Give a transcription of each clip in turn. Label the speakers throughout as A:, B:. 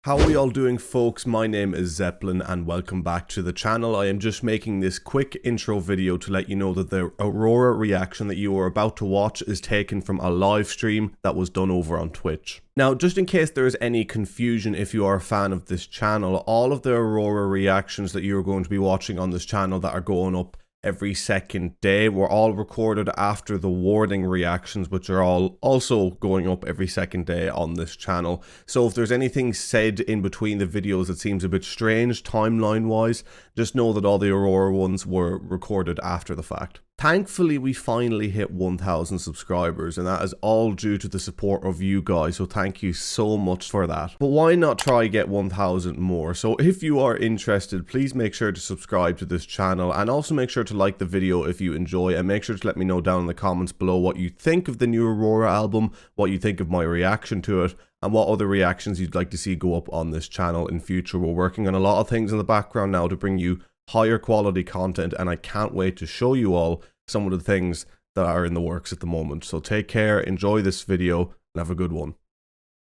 A: How are we all doing, folks? My name is Zeppelin and welcome back to the channel. I am just making this quick intro video to let you know that the Aurora reaction that you are about to watch is taken from a live stream that was done over on Twitch. Now, just in case there is any confusion, if you are a fan of this channel, all of the Aurora reactions that you are going to be watching on this channel that are going up every second day were all recorded after the warning reactions, which are all also going up every second day on this channel. So if there's anything said in between the videos that seems a bit strange timeline wise, just know that all the Aurora ones were recorded after the fact. Thankfully, we finally hit 1,000 subscribers, and that is all due to the support of you guys, so thank you so much for that. But why not try get 1,000 more? So if you are interested, please make sure to subscribe to this channel, and also make sure to like the video if you enjoy, and make sure to let me know down in the comments below what you think of the new Aurora album, what you think of my reaction to it, and what other reactions you'd like to see go up on this channel in future. We're working on a lot of things in the background now to bring you higher quality content, and I can't wait to show you all some of the things that are in the works at the moment. So take care, enjoy this video, and have a good one.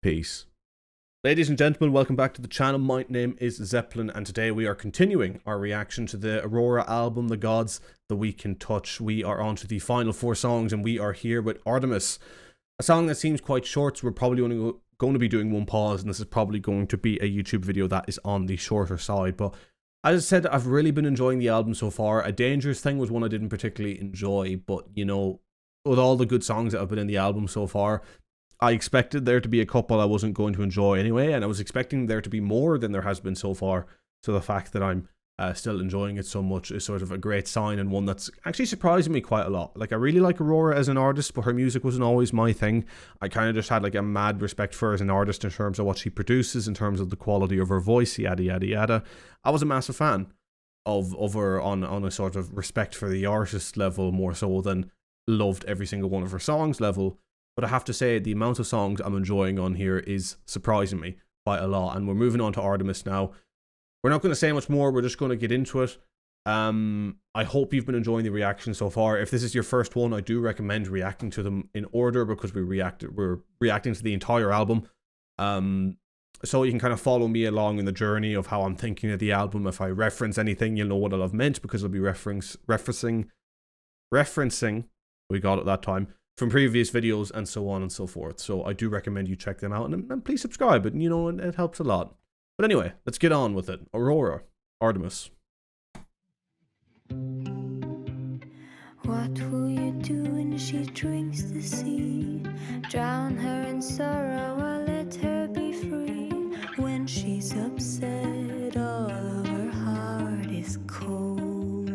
A: Peace. Ladies and gentlemen, welcome back to the channel. My name is Zeppelin, and today we are continuing our reaction to the Aurora album, The Gods That We Can Touch. We are on to the final 4 songs, and we are here with Artemis. A song that seems quite short, so we're probably only going to be doing one pause, and this is probably going to be a YouTube video that is on the shorter side. But as I said, I've really been enjoying the album so far. A Dangerous Thing was one I didn't particularly enjoy, but, you know, with all the good songs that have been in the album so far, I expected there to be a couple I wasn't going to enjoy anyway, and I was expecting there to be more than there has been so far. So the fact that I'm still enjoying it so much is sort of a great sign, and one that's actually surprising me quite a lot. Like, I really like Aurora as an artist, but her music wasn't always my thing. I kind of just had like a mad respect for her as an artist in terms of what she produces, in terms of the quality of her voice, yada yada yada. I was a massive fan of her on a sort of respect for the artist level, more so than loved every single one of her songs level. But I have to say, the amount of songs I'm enjoying on here is surprising me quite a lot. And we're moving on to Artemis now. We're not going to say much more, we're just going to get into it. I hope you've been enjoying the reaction so far. If this is your first one, I do recommend reacting to them in order, because we're reacting to the entire album. So you can kind of follow me along in the journey of how I'm thinking of the album. If I reference anything, you'll know what I'll have meant, because I'll be referencing, we got it that time, from previous videos and so on and so forth. So I do recommend you check them out, and please subscribe, and you know, it helps a lot. But anyway, let's get on with it. Aurora, Artemis.
B: What will you do when she drinks the sea? Drown her in sorrow or let her be free. When she's upset, all of her heart is cold.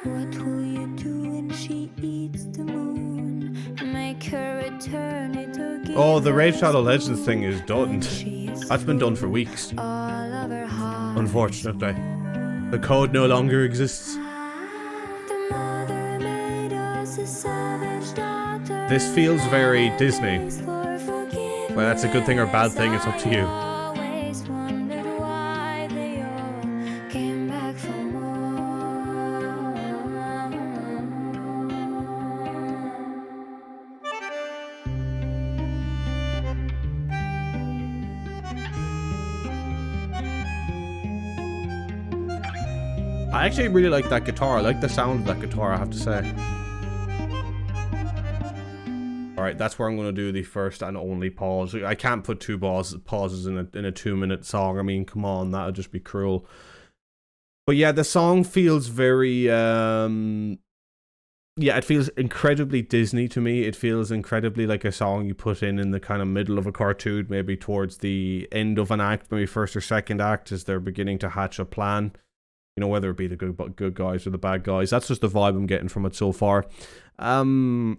B: What will you do when she eats the moon? Make her return it or give.
A: Oh, the Raid Shadow Legends thing is done. That's been done for weeks. Unfortunately. The code no longer exists. This feels very Disney. Well, that's a good thing or bad thing, it's up to you. I actually really like that guitar. I like the sound of that guitar, I have to say. Alright, that's where I'm going to do the first and only pause. I can't put 2 pauses in a 2-minute song. I mean, come on, that would just be cruel. But yeah, the song feels very, yeah, it feels incredibly Disney to me. It feels incredibly like a song you put in the kind of middle of a cartoon, maybe towards the end of an act, maybe first or second act, as they're beginning to hatch a plan. You know, whether it be the good guys or the bad guys. That's just the vibe I'm getting from it so far. Now,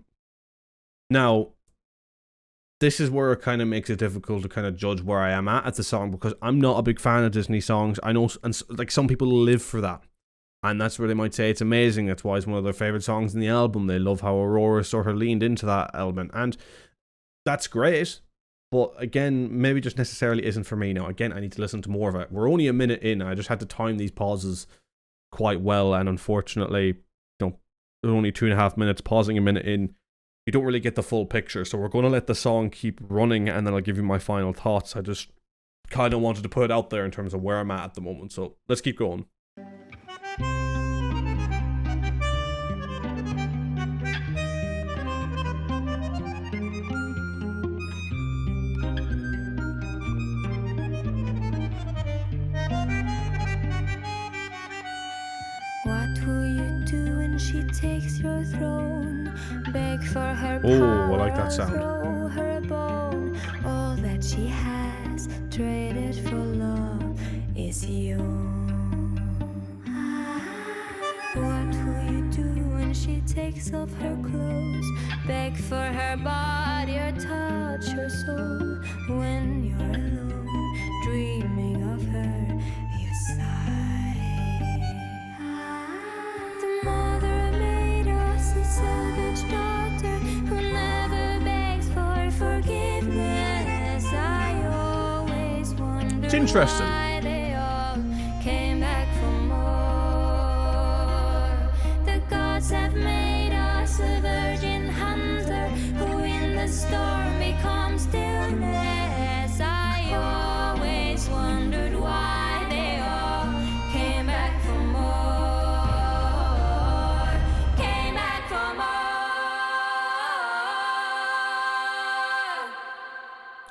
A: this is where it kind of makes it difficult to kind of judge where I am at the song, because I'm not a big fan of Disney songs. I know, and like, some people live for that, and that's where they might say it's amazing. That's why it's one of their favorite songs in the album. They love how Aurora sort of leaned into that element, and that's great. But again, maybe just necessarily isn't for me. Now, again, I need to listen to more of it. We're only a minute in. I just had to time these pauses quite well, and unfortunately, you know, only 2.5 minutes, pausing a minute in you don't really get the full picture. So we're going to let the song keep running, and then I'll give you my final thoughts. I just kind of wanted to put it out there in terms of where I'm at the moment. So let's keep going.
B: What will you do when she takes your throne? Beg for her
A: Oh,
B: power,
A: I like that sound.
B: throw her a bone. All that she has traded for love is yours. What will you do when she takes off her clothes? Beg for her body or touch her soul. When you're alone, dreaming of her, you sigh. The mother made us a savage daughter who never begs for forgiveness. I always wonder
A: It's interesting.
B: why they all came back for more. The gods have made us a virgin hunter who in the storm becomes stillness. I always wondered why they all came back for more. Came back for more.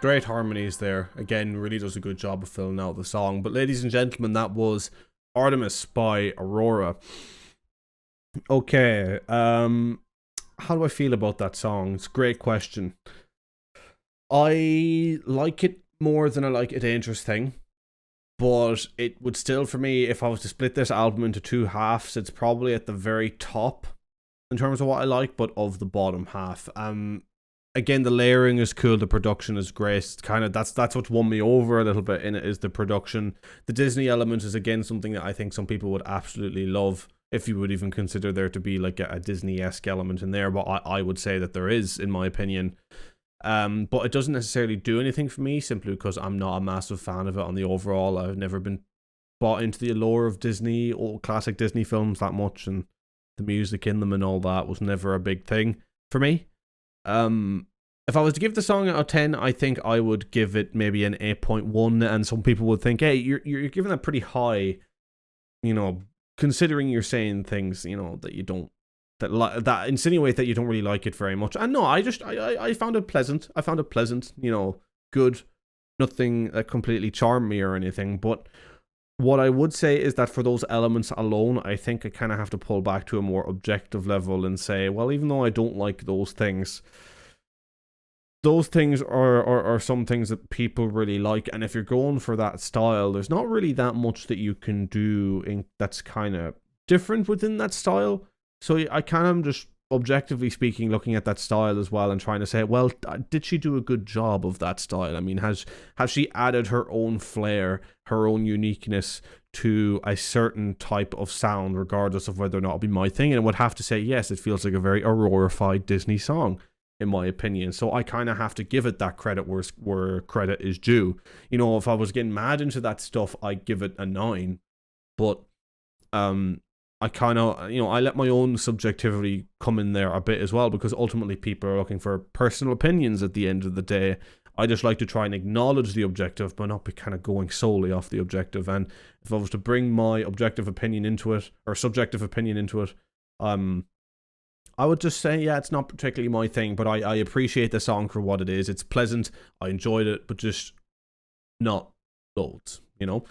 A: Great harmonies there. Again, really does a good job of filling out the song. But ladies and gentlemen, that was Artemis by Aurora. Okay, how do I feel about that song? It's a great question. I like it more than I like A Dangerous Thing, but it would still, for me, if I was to split this album into two halves, it's probably at the very top in terms of what I like, but of the bottom half. Again, the layering is cool, the production is great. It's kind of that's what's won me over a little bit in it, is the production. The Disney element is again something that I think some people would absolutely love, if you would even consider there to be like a Disney-esque element in there, but I would say that there is, in my opinion. But it doesn't necessarily do anything for me, simply because I'm not a massive fan of it on the overall. I've never been bought into the allure of Disney, old classic Disney films that much, and the music in them and all that was never a big thing for me. If I was to give the song out of 10, I think I would give it maybe an 8.1, and some people would think, hey, you're giving that pretty high, you know, considering you're saying things, you know, that you don't, that insinuate that you don't really like it very much. And no, I found it pleasant. I found it pleasant, you know, good. Nothing that completely charmed me or anything. But what I would say is that for those elements alone, I think I kind of have to pull back to a more objective level and say, well, even though I don't like those things are some things that people really like. And if you're going for that style, there's not really that much that you can do that's kind of different within that style. So I kind of just, objectively speaking, looking at that style as well and trying to say, well, did she do a good job of that style? I mean, has she added her own flair, her own uniqueness to a certain type of sound, regardless of whether or not it'll be my thing? And I would have to say, yes, it feels like a very Aurora-fied Disney song, in my opinion. So I kind of have to give it that credit where credit is due. You know, if I was getting mad into that stuff, I'd give it a 9. But I kind of, you know, I let my own subjectivity come in there a bit as well, because ultimately people are looking for personal opinions at the end of the day. I just like to try and acknowledge the objective, but not be kind of going solely off the objective. And if I was to bring my objective opinion into it, or subjective opinion into it, I would just say, yeah, it's not particularly my thing, but I appreciate the song for what it is. It's pleasant, I enjoyed it, but just not loads, you know?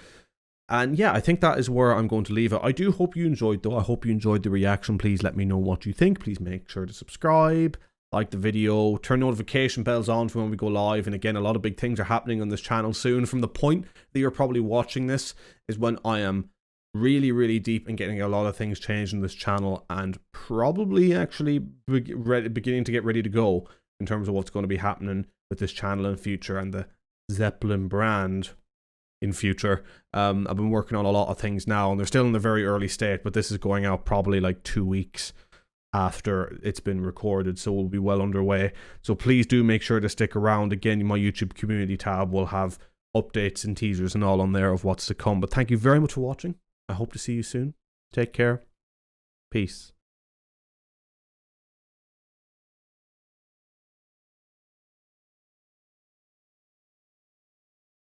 A: And yeah, I think that is where I'm going to leave it. I do hope you enjoyed, though. I hope you enjoyed the reaction. Please let me know what you think. Please make sure to subscribe, like the video, turn notification bells on for when we go live. And again, a lot of big things are happening on this channel soon. From the point that you're probably watching this is when I am really, really deep in getting a lot of things changed in this channel, and probably actually beginning to get ready to go in terms of what's going to be happening with this channel in future and the Zeppelin brand in future. I've been working on a lot of things now, and they're still in the very early state, but this is going out probably like 2 weeks after it's been recorded, so we'll be well underway. So please do make sure to stick around. Again, my YouTube community tab will have updates and teasers and all on there of what's to come. But thank you very much for watching. I hope to see you soon. Take care. Peace.